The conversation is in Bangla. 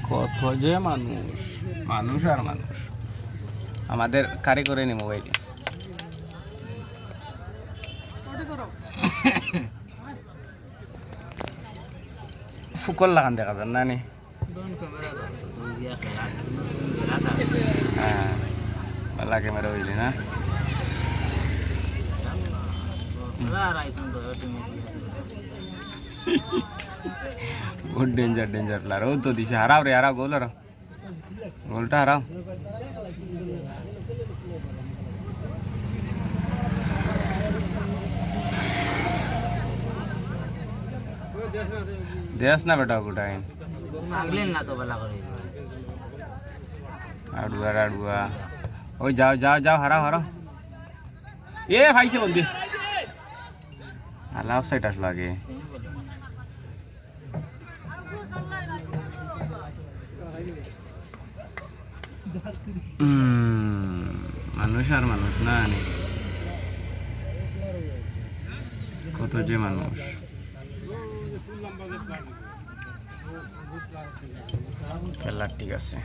কত যে মানুষ, মানুষ আর মানুষ। আমাদের কারিগরে নি মোবাইলে ফুকল লাগান দেখা যান না নি। হ্যাঁ পাল্লা ক্যামেরা হইলি না। বহুত ডেঞ্জার ডেঞ্জার প্লেয়ার। ও তো দিছে, হারাও রে, হারাও, গোল হারাও, গোলটা হারাও। দেশ না বেটা গোটাই আড়ুয়া আড়ুয়া। ওই যাও যাও যাও, হারাও হারাও। এ ভাইছে বলদি আলা অফসাইড আসলো আগে। মানুষ আর মানুষ না, কত যে মানুষ। খেলা ঠিক আছে।